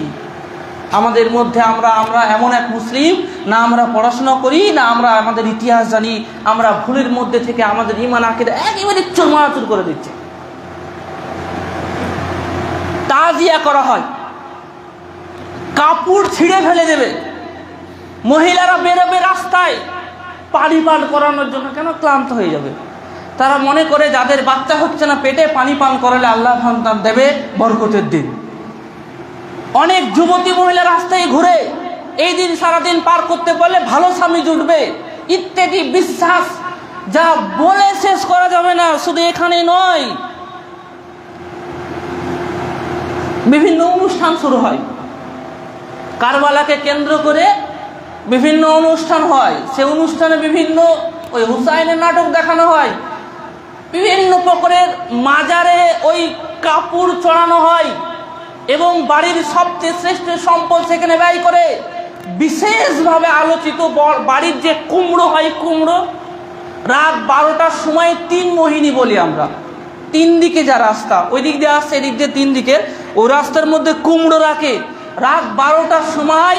আমাদের মধ্যে আমরা এমন এক মুসলিম, না আমরা পড়াশোনা করি, না আমরা আমাদের ইতিহাস জানি। আমরা ভুলের মধ্যে থেকে আমাদের ঈমান আকীদা একেবারে চুরমাচুর করে দিচ্ছে। তাজিয়া করা হয়, কাপড় ছিঁড়ে ফেলে দেবে। মহিলারা বেরোবে রাস্তায় পানি পান করানোর জন্য, কেন? ক্লান্ত হয়ে যাবে। তারা মনে করে যাদের বাচ্চা হচ্ছে না পেটে, পানি পান করালে আল্লাহ সন্তান দেবে বরকতের দিন। অনেক যুবতী মহিলা রাস্তায় ঘুরে, এই দিন সারাদিন পার করতে পারলে ভালো স্বামী জুটবে ইত্যাদি বিশ্বাস, যা বলে শেষ করা যাবে না। শুধু এখানে নয়, বিভিন্ন অনুষ্ঠান শুরু হয়। কারবালাকে কেন্দ্র করে বিভিন্ন অনুষ্ঠান হয়, সে অনুষ্ঠানে বিভিন্ন ওই হুসাইনের নাটক দেখানো হয়। বিভিন্ন প্রকারের মাজারে ওই কাপড় চড়ানো হয় এবং বাড়ির সবচেয়ে শ্রেষ্ঠ সম্পদ সেখানে ব্যয় করে। বিশেষভাবে আলোচিত বাড়ির যে কুমড়ো হয়, কুমড়ো রাত 12টার সময় 3 মোহিনী বলি আমরা, 3 দিকে যা রাস্তা, ওই দিক দিয়ে আসছে, এদিক দিয়ে 3 দিকের, ওই রাস্তার মধ্যে কুমড়ো রাখে। রাত 12টার সময়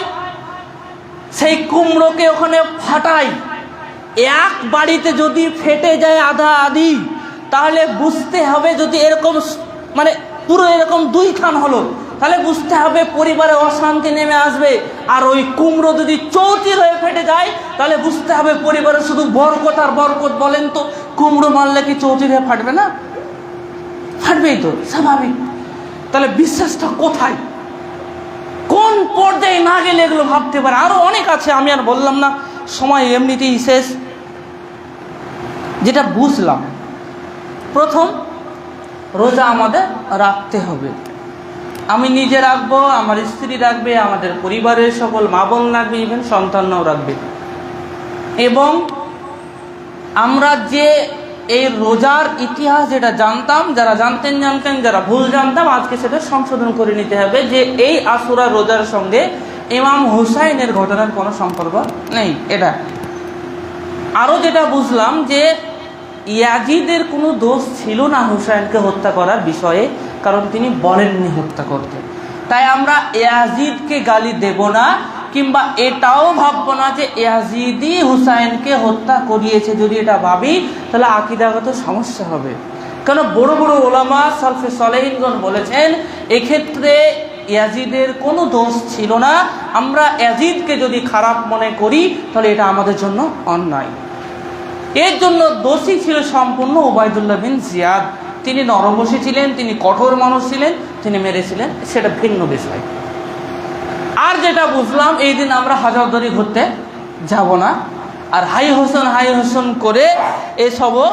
সেই কুমড়োকে ওখানে ফাটায়। এক বাড়িতে যদি ফেটে যায় আধা আধি, তাহলে বুঝতে হবে, যদি এরকম মানে পুরো এরকম 2 খান হলো, তাহলে বুঝতে হবে পরিবারে অশান্তি নেমে আসবে। আর ওই কুমড়ো যদি চৌচির হয়ে ফেটে যায়, তাহলে বুঝতে হবে পরিবারে শুধু বরকত আর বরকত। বলেন তো, কুমড়ো মারলে কি চৌচির হয়ে ফাটবে না? ফাটবেই তো, স্বাভাবিক। তাহলে বিশ্বাসটা কোথায়, কোন পর্যায়ে না গেলে এগুলো ভাবতে পারে? আরো অনেক আছে, আমি আর বললাম না, সময় এমনিতেই শেষ। যেটা বুঝলাম, প্রথম, রোজা আমাদের রাখতে হবে। আমি নিজে রাখবো, আমার স্ত্রী রাখবে, আমাদের পরিবারের সকল মা বোন রাখবে, ইভেন সন্তানরাও রাখবে। এবং আমরা যে এই রোজার ইতিহাস যেটা জানতাম, যারা জানতেন, যারা ভুল জানতাম, আজকে সেটা সংশোধন করে নিতে হবে যে এই আশুরা রোজার সঙ্গে ইমাম হুসাইনের ঘটনার কোনো সম্পর্ক নেই। এটা আরও যেটা বুঝলাম যে ইয়াজিদের কোনো দোষ ছিল না হুসাইনকে হত্যা করার বিষয়ে, কারণ তিনি বলেননি হত্যা করতে। তাই আমরা ইয়াজিদকে গালি দেব না, কিংবা এটাও ভাববো না যে ইয়াজিদই হুসাইনকে হত্যা করিয়েছে। যদি এটা ভাবি তাহলে আকীদাগত সমস্যা হবে। কারণ বড় বড় ওলামা সালফে সালেহিনগণ বলেছেন, এক্ষেত্রে ইয়াজিদের কোনো দোষ ছিল না। আমরা ইয়াজিদকে যদি খারাপ মনে করি তাহলে এটা আমাদের জন্য অন্যায়। এর জন্য দোষী ছিল সম্পূর্ণ উবাইদুল্লাহ বিন জিয়াদ। তিনি নরমবশী ছিলেন, তিনি কঠোর মানুষ ছিলেন, তিনি মেরেছিলেন, সেটা ভিন্ন বিষয়। আর যেটা বুঝলাম, এই দিন আমরা হাজারদুয়ারি ঘুরতে যাব না, আর হাই হোসেন করে এসবও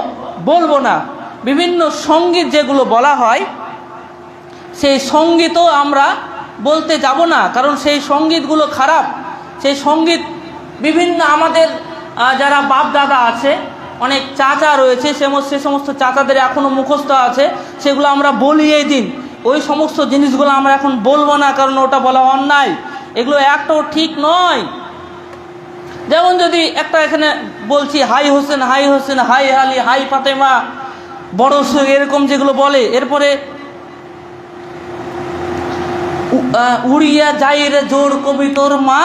বলবো না। বিভিন্ন সঙ্গীত যেগুলো বলা হয় সেই সঙ্গীতও আমরা বলতে যাব না, কারণ সেই সঙ্গীতগুলো খারাপ। সেই সঙ্গীত বিভিন্ন আমাদের যারা বাপ দাদা আছে, অনেক চাচা রয়েছে, সে সমস্ত চাচাদের এখনও মুখস্থ আছে, সেগুলো আমরা বলি এই দিন। ওই সমস্ত জিনিসগুলো আমরা এখন বলবো না, কারণ ওটা বলা অন্যায়, এগুলো একটাও ঠিক নয়। যেমন যদি একটা এখানে বলছি hi Hossain, hi Ali, hi Fatema, বড় এরকম যেগুলো বলে, এরপরে উড়িয়া যাই রে জোর কবি তোর মা,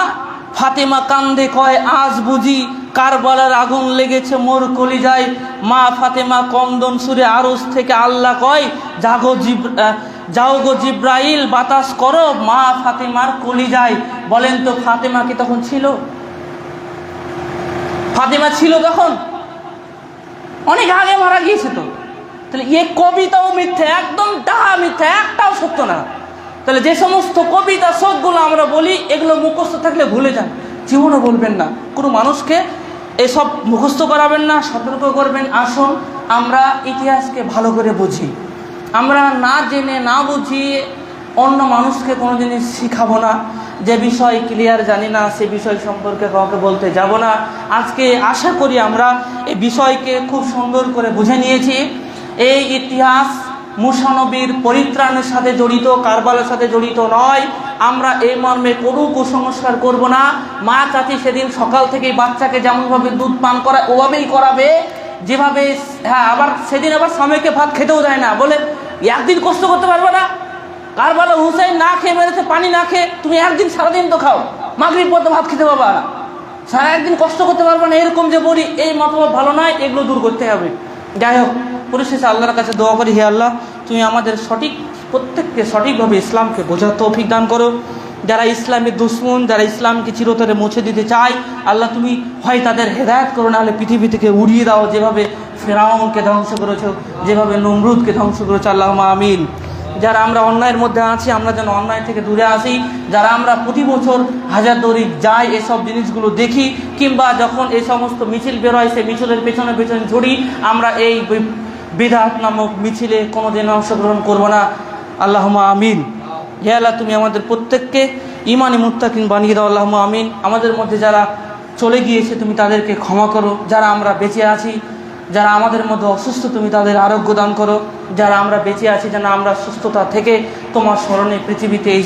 ফাতেমা কান্দে কয় আজ বুঝি কারবালার আগুন লেগেছে মোর কলিজায়, মা ফাতেমা কন্দন সুরে আরশ থেকে আল্লাহ কয় যাও গো জিব্রাইল বাতাস করো মা ফাতেমার কলিজায়। বলেন তো ফাতেমা কি তখন ছিল? ফাতেমা ছিল তখন? অনেক আগে মারা গিয়েছে তো। তাহলে এই কবিতাও মিথ্যা, একদম ডাহা মিথ্যা, একটাও সত্য না। তাহলে যে সমস্ত কবিতা শোকগুলো আমরা বলি, এগুলো মুখস্থ থাকলে ভুলে যান, জীবনও বলবেন না। কোনো মানুষকে এসব মুখস্থ করাবেন না, সতর্ক করবেন। আসুন আমরা ইতিহাসকে ভালো করে বুঝি। আমরা না জেনে না বুঝিয়ে অন্য মানুষকে কোনো জিনিস শিখাবো না। যে বিষয় ক্লিয়ার জানি না সে বিষয় সম্পর্কে কাউকে বলতে যাব না। আজকে আশা করি আমরা এই বিষয়কে খুব সুন্দর করে বুঝে নিয়েছি। এই ইতিহাস মুসা নবীর পরিত্রাণের সাথে জড়িত, কারবালার সাথে জড়িত নয়। আমরা এই মর্মে কোনো কুসংস্কার করব না। মা চাচি সেদিন সকাল থেকেই বাচ্চাকে যেমনভাবে দুধ পান করা ওভাবেই করাবে, যেভাবে আবার সেদিন আবার স্বামীকে ভাত খেতেও দেয় না, বলে একদিন কষ্ট করতে পারবে না? কারবালা হুসাইন না খেয়ে মেরেছে, পানি না খেয়ে, তুমি একদিন সারাদিন তো খাও, মাগরিব পর্যন্ত ভাত খেতে পারবা না, সারা একদিন কষ্ট করতে পারবে না, এরকম যে বলি, এই মতলব ভালো নয়, এগুলো দূর করতে হবে। যাই হোক, পরিশেষে আল্লাহর কাছে দোয়া করি, হে আল্লাহ তুমি আমাদের প্রত্যেককে সঠিকভাবে ইসলামকে বোঝার তৌফিক দান করো। যারা ইসলামের দুশ্মন, যারা ইসলামকে চিরতরে মুছে দিতে চায়, আল্লাহ তুমি হয় তাদের হেদায়েত করো, নাহলে পৃথিবী থেকে উড়িয়ে দাও, যেভাবে ফেরাউনকে ধ্বংস করেছো, যেভাবে নমরুদকে ধ্বংস করেছো। আল্লাহুম্মা আমিন। যারা আমরা অন্যায়ের মধ্যে আছি, আমরা যেন অন্যায় থেকে দূরে আসি। যারা আমরা প্রতি বছর হাজারদুয়ারি যাই, এসব জিনিসগুলো দেখি, কিংবা যখন এই সমস্ত মিছিল বেরোয় সেই মিছিলের পেছনে পেছনে ঝুড়ি, আমরা এই বিদআত নামক মিছিলে কোনোদিন অংশগ্রহণ করব না। আল্লাহুম্মা আমিন। হে আল্লাহ তুমি আমাদের প্রত্যেককে ঈমানি মুত্তাকিন বানিয়ে দাও। আল্লাহুম্মা আমিন। আমাদের মধ্যে যারা চলে গিয়েছে তুমি তাদেরকে ক্ষমা করো। যারা আমরা বেঁচে আছি, যারা আমাদের মধ্যে অসুস্থ তুমি তাদের আরোগ্য দান করো। যারা আমরা বেঁচে আছি যেন আমরা সুস্থতা থেকে তোমার স্মরণে পৃথিবীতে এই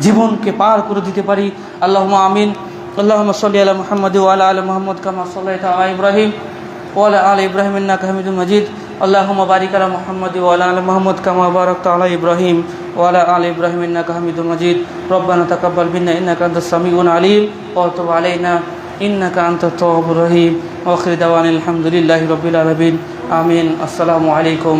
জীবনকে পার করে দিতে পারি। আল্লাহুম্মা আমিন। আল্লাহুম্মা সাল্লি আলা মুহাম্মাদ ওয়া আলা আলি মুহাম্মাদ কামা সাল্লাইতা আলা ইব্রাহিম ওয়া আলা আলি ইব্রাহিম ইন্নাকা হামিদুম মাজিদ। আল্লাহুম্মা বারিক আলা মুহাম্মাদ ওয়া আলা আলি মুহাম্মাদ কামা বারাকতা আলা ইব্রাহিম ওয়া আলা আলি ইব্রাহিম ইন্নাকা হামিদুম মাজিদ। রব্বানা তাকাব্বাল মিন্না ইন্নাকা আনতাস সামিউল আলিম ওয়া তুব আলাইনা ইন্নাকা আনতাত তাওয়াবুর রহিম। ওয়া আখিরু দাওয়ানা আলহামদুলিল্লাহি রাব্বিল আলামিন। আমিন। আসসালামু আলাইকুম।